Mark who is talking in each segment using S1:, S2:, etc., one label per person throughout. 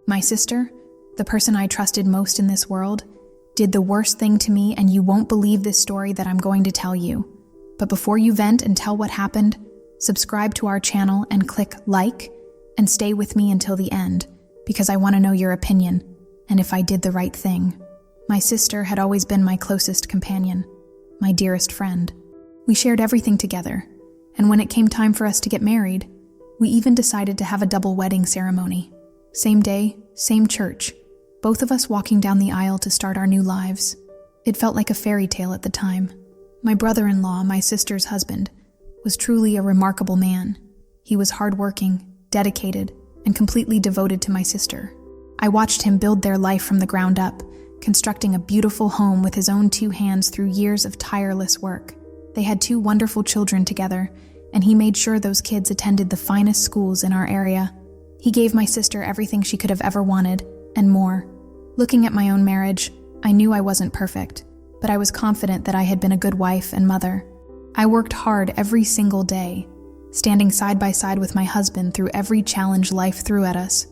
S1: My sister, the person I trusted most in this world, did the worst thing to me, and you won't believe this story that I'm going to tell you. But before you vent and tell what happened, subscribe to our channel and click like and stay with me until the end, because I want to know your opinion and if I did the right thing. My sister had always been my closest companion, my dearest friend. We shared everything together, and when it came time for us to get married, we even decided to have a double wedding ceremony. Same day, same church, both of us walking down the aisle to start our new lives. It felt like a fairy tale at the time. My brother-in-law, my sister's husband, was truly a remarkable man. He was hardworking, dedicated, and completely devoted to my sister. I watched him build their life from the ground up, constructing a beautiful home with his own 2 hands through years of tireless work. They had 2 wonderful children together, and he made sure those kids attended the finest schools in our area. He gave my sister everything she could have ever wanted, and more. Looking at my own marriage, I knew I wasn't perfect, but I was confident that I had been a good wife and mother. I worked hard every single day, standing side by side with my husband through every challenge life threw at us.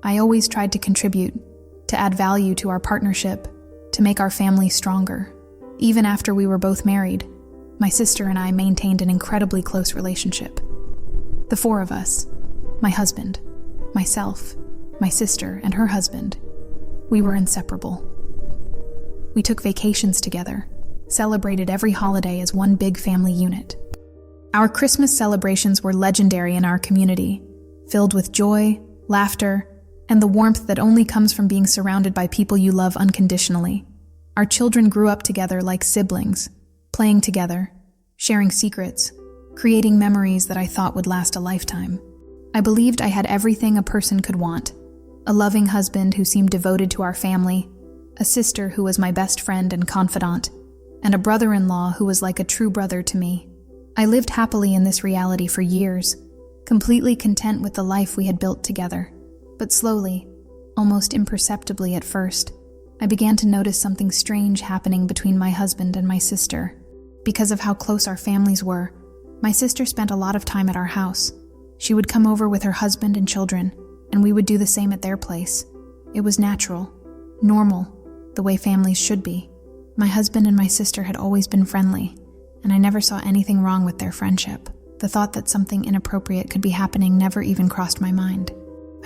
S1: I always tried to contribute, to add value to our partnership, to make our family stronger. Even after we were both married, my sister and I maintained an incredibly close relationship. The 4 of us, my husband, myself, my sister, and her husband, we were inseparable. We took vacations together, celebrated every holiday as one big family unit. Our Christmas celebrations were legendary in our community, filled with joy, laughter, and the warmth that only comes from being surrounded by people you love unconditionally. Our children grew up together like siblings, playing together, sharing secrets, creating memories that I thought would last a lifetime. I believed I had everything a person could want: a loving husband who seemed devoted to our family, a sister who was my best friend and confidant, and a brother-in-law who was like a true brother to me. I lived happily in this reality for years, completely content with the life we had built together. But slowly, almost imperceptibly at first, I began to notice something strange happening between my husband and my sister. Because of how close our families were, my sister spent a lot of time at our house. She would come over with her husband and children, and we would do the same at their place. It was natural, normal, the way families should be. My husband and my sister had always been friendly, and I never saw anything wrong with their friendship. The thought that something inappropriate could be happening never even crossed my mind.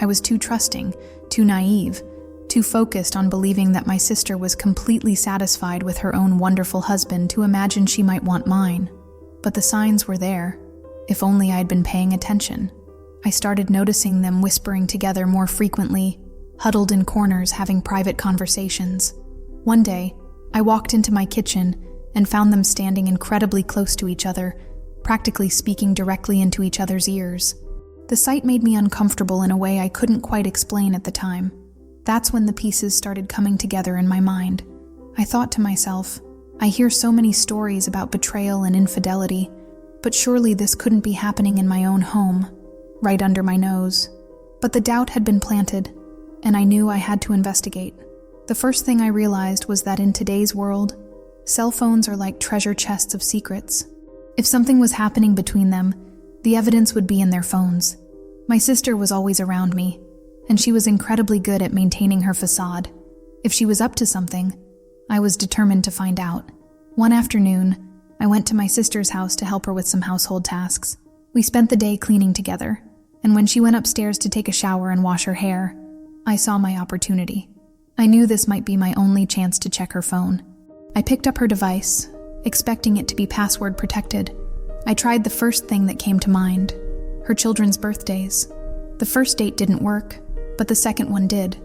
S1: I was too trusting, too naive, too focused on believing that my sister was completely satisfied with her own wonderful husband to imagine she might want mine. But the signs were there, if only I had been paying attention. I started noticing them whispering together more frequently, huddled in corners having private conversations. One day, I walked into my kitchen and found them standing incredibly close to each other, practically speaking directly into each other's ears. The sight made me uncomfortable in a way I couldn't quite explain at the time. That's when the pieces started coming together in my mind. I thought to myself, I hear so many stories about betrayal and infidelity, but surely this couldn't be happening in my own home, right under my nose. But the doubt had been planted, and I knew I had to investigate. The first thing I realized was that in today's world, cell phones are like treasure chests of secrets. If something was happening between them, the evidence would be in their phones. My sister was always around me, and she was incredibly good at maintaining her facade. If she was up to something, I was determined to find out. One afternoon, I went to my sister's house to help her with some household tasks. We spent the day cleaning together, and when she went upstairs to take a shower and wash her hair, I saw my opportunity. I knew this might be my only chance to check her phone. I picked up her device, expecting it to be password protected. I tried the first thing that came to mind, her children's birthdays. The first date didn't work, but the second one did.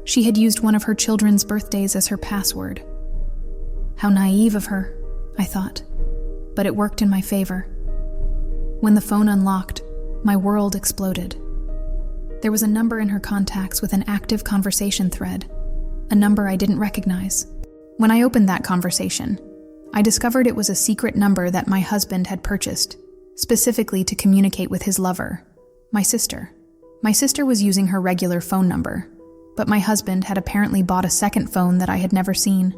S1: She had used one of her children's birthdays as her password. How naive of her, I thought, but it worked in my favor. When the phone unlocked, my world exploded. There was a number in her contacts with an active conversation thread, a number I didn't recognize. When I opened that conversation, I discovered it was a secret number that my husband had purchased, specifically to communicate with his lover, my sister. My sister was using her regular phone number, but my husband had apparently bought a second phone that I had never seen.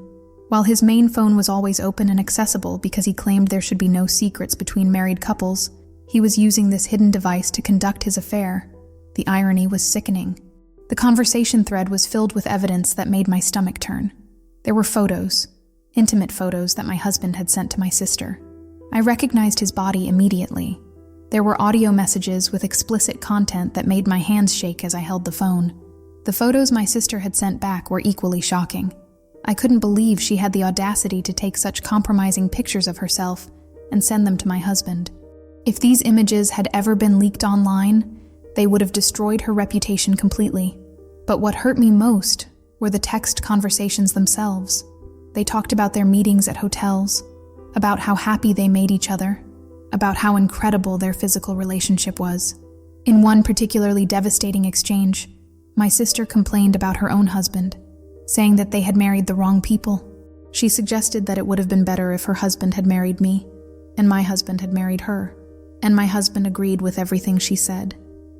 S1: While his main phone was always open and accessible because he claimed there should be no secrets between married couples, he was using this hidden device to conduct his affair. The irony was sickening. The conversation thread was filled with evidence that made my stomach turn. There were photos, intimate photos that my husband had sent to my sister. I recognized his body immediately. There were audio messages with explicit content that made my hands shake as I held the phone. The photos my sister had sent back were equally shocking. I couldn't believe she had the audacity to take such compromising pictures of herself and send them to my husband. If these images had ever been leaked online, they would have destroyed her reputation completely. But what hurt me most were the text conversations themselves. They talked about their meetings at hotels, about how happy they made each other, about how incredible their physical relationship was. In one particularly devastating exchange, my sister complained about her own husband, saying that they had married the wrong people. She suggested that it would have been better if her husband had married me, and my husband had married her, and my husband agreed with everything she said.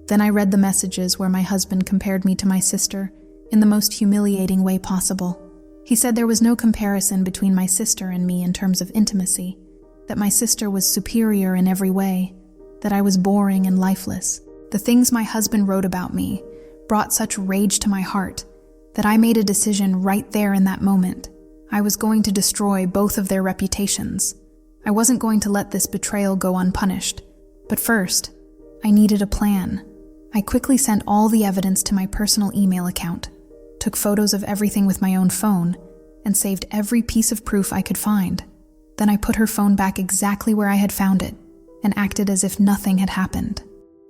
S1: Then I read the messages where my husband compared me to my sister in the most humiliating way possible. He said there was no comparison between my sister and me in terms of intimacy, that my sister was superior in every way, that I was boring and lifeless. The things my husband wrote about me brought such rage to my heart that I made a decision right there in that moment. I was going to destroy both of their reputations. I wasn't going to let this betrayal go unpunished. But first, I needed a plan. I quickly sent all the evidence to my personal email account, took photos of everything with my own phone, and saved every piece of proof I could find. Then I put her phone back exactly where I had found it and acted as if nothing had happened.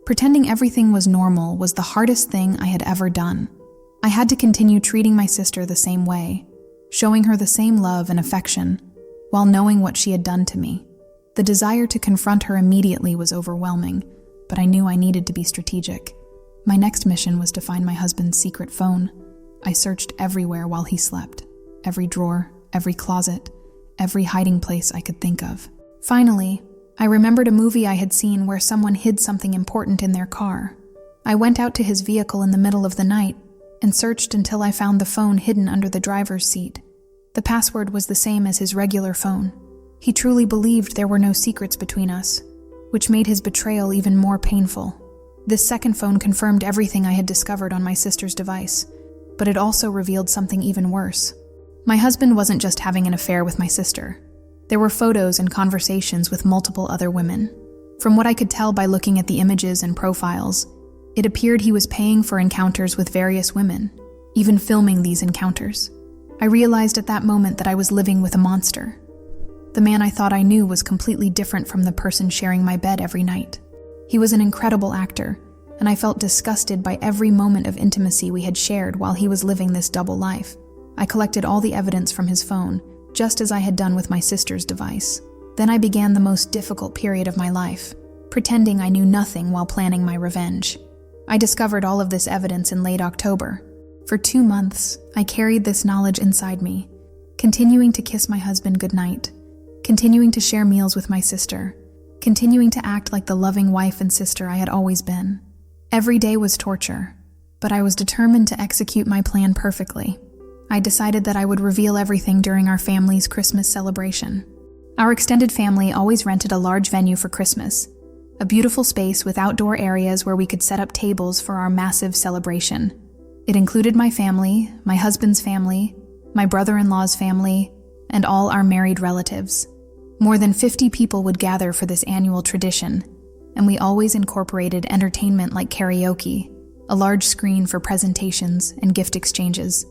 S1: Pretending everything was normal was the hardest thing I had ever done. I had to continue treating my sister the same way, showing her the same love and affection, while knowing what she had done to me. The desire to confront her immediately was overwhelming, but I knew I needed to be strategic. My next mission was to find my husband's secret phone. I searched everywhere while he slept, every drawer, every closet, every hiding place I could think of. Finally, I remembered a movie I had seen where someone hid something important in their car. I went out to his vehicle in the middle of the night and searched until I found the phone hidden under the driver's seat. The password was the same as his regular phone. He truly believed there were no secrets between us, which made his betrayal even more painful. This second phone confirmed everything I had discovered on my sister's device, but it also revealed something even worse. My husband wasn't just having an affair with my sister. There were photos and conversations with multiple other women. From what I could tell by looking at the images and profiles, it appeared he was paying for encounters with various women, even filming these encounters. I realized at that moment that I was living with a monster. The man I thought I knew was completely different from the person sharing my bed every night. He was an incredible actor, and I felt disgusted by every moment of intimacy we had shared while he was living this double life. I collected all the evidence from his phone, just as I had done with my sister's device. Then I began the most difficult period of my life, pretending I knew nothing while planning my revenge. I discovered all of this evidence in late October. For 2 months, I carried this knowledge inside me, continuing to kiss my husband goodnight, continuing to share meals with my sister, continuing to act like the loving wife and sister I had always been. Every day was torture, but I was determined to execute my plan perfectly. I decided that I would reveal everything during our family's Christmas celebration. Our extended family always rented a large venue for Christmas, a beautiful space with outdoor areas where we could set up tables for our massive celebration. It included my family, my husband's family, my brother-in-law's family, and all our married relatives. More than 50 people would gather for this annual tradition, and we always incorporated entertainment like karaoke, a large screen for presentations and gift exchanges.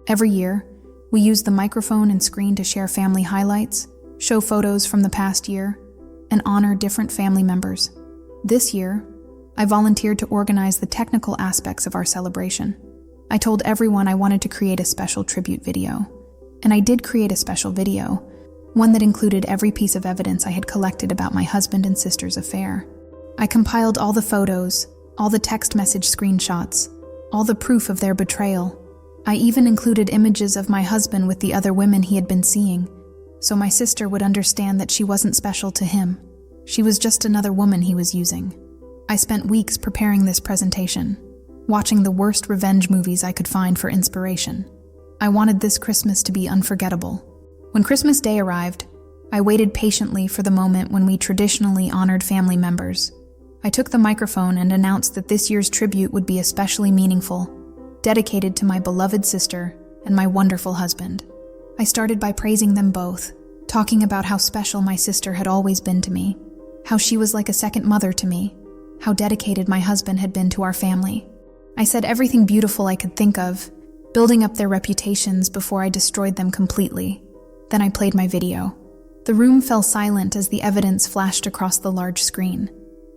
S1: Every year, we used the microphone and screen to share family highlights, show photos from the past year, and honor different family members. This year, I volunteered to organize the technical aspects of our celebration. I told everyone I wanted to create a special tribute video, and I did create a special video, one that included every piece of evidence I had collected about my husband and sister's affair. I compiled all the photos, all the text message screenshots, all the proof of their betrayal. I even included images of my husband with the other women he had been seeing, so my sister would understand that she wasn't special to him. She was just another woman he was using. I spent weeks preparing this presentation, watching the worst revenge movies I could find for inspiration. I wanted this Christmas to be unforgettable. When Christmas Day arrived, I waited patiently for the moment when we traditionally honored family members. I took the microphone and announced that this year's tribute would be especially meaningful. dedicated to my beloved sister and my wonderful husband. I started by praising them both, talking about how special my sister had always been to me, how she was like a second mother to me, how dedicated my husband had been to our family. I said everything beautiful I could think of, building up their reputations before I destroyed them completely. Then I played my video. The room fell silent as the evidence flashed across the large screen.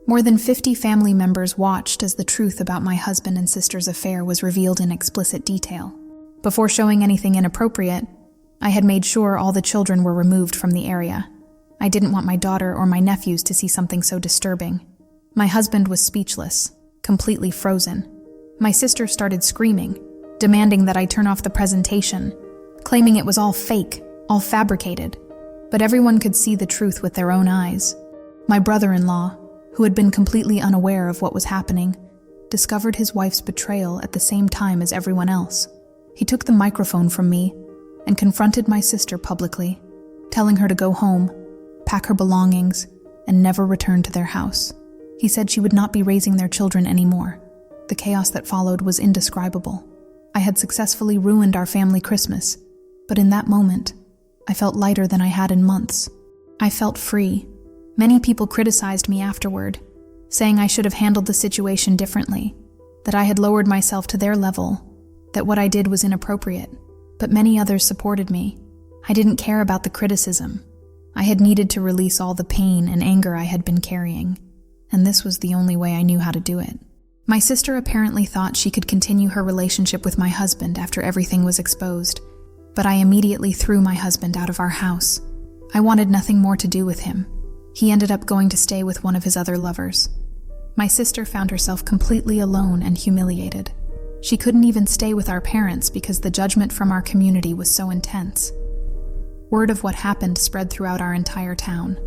S1: More than 50 family members watched as the truth about my husband and sister's affair was revealed in explicit detail. Before showing anything inappropriate, I had made sure all the children were removed from the area. I didn't want my daughter or my nephews to see something so disturbing. My husband was speechless, completely frozen. My sister started screaming, demanding that I turn off the presentation, claiming it was all fake, all fabricated. But everyone could see the truth with their own eyes. My brother-in-law, who had been completely unaware of what was happening, discovered his wife's betrayal at the same time as everyone else. He took the microphone from me and confronted my sister publicly, telling her to go home, pack her belongings, and never return to their house. He said she would not be raising their children anymore. The chaos that followed was indescribable. I had successfully ruined our family Christmas, but in that moment, I felt lighter than I had in months. I felt free. Many people criticized me afterward, saying I should have handled the situation differently, that I had lowered myself to their level, that what I did was inappropriate. But many others supported me. I didn't care about the criticism. I had needed to release all the pain and anger I had been carrying, and this was the only way I knew how to do it. My sister apparently thought she could continue her relationship with my husband after everything was exposed, but I immediately threw my husband out of our house. I wanted nothing more to do with him. He ended up going to stay with one of his other lovers. My sister found herself completely alone and humiliated. She couldn't even stay with our parents because the judgment from our community was so intense. Word of what happened spread throughout our entire town.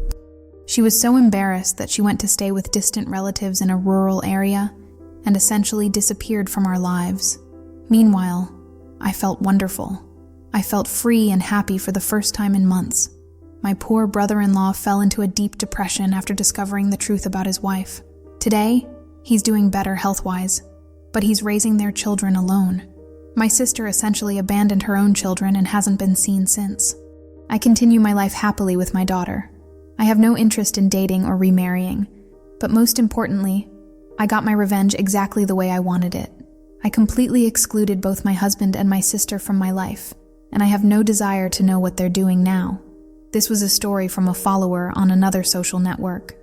S1: She was so embarrassed that she went to stay with distant relatives in a rural area and essentially disappeared from our lives. Meanwhile, I felt wonderful. I felt free and happy for the first time in months. My poor brother-in-law fell into a deep depression after discovering the truth about his wife. Today, he's doing better health-wise, but he's raising their children alone. My sister essentially abandoned her own children and hasn't been seen since. I continue my life happily with my daughter. I have no interest in dating or remarrying, but most importantly, I got my revenge exactly the way I wanted it. I completely excluded both my husband and my sister from my life, and I have no desire to know what they're doing now. This was a story from a follower on another social network,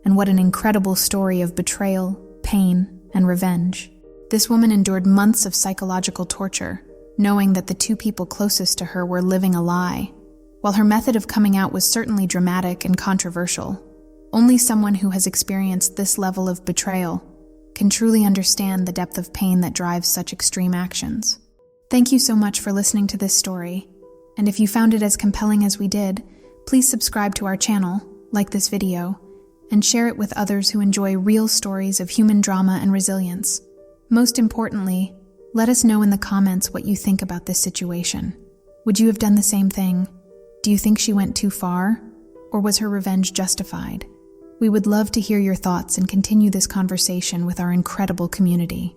S1: and what an incredible story of betrayal, pain, and revenge. This woman endured months of psychological torture, knowing that the two people closest to her were living a lie. While her method of coming out was certainly dramatic and controversial, only someone who has experienced this level of betrayal can truly understand the depth of pain that drives such extreme actions. Thank you so much for listening to this story, and if you found it as compelling as we did, please subscribe to our channel, like this video, and share it with others who enjoy real stories of human drama and resilience. Most importantly, let us know in the comments what you think about this situation. Would you have done the same thing? Do you think she went too far? Or was her revenge justified? We would love to hear your thoughts and continue this conversation with our incredible community.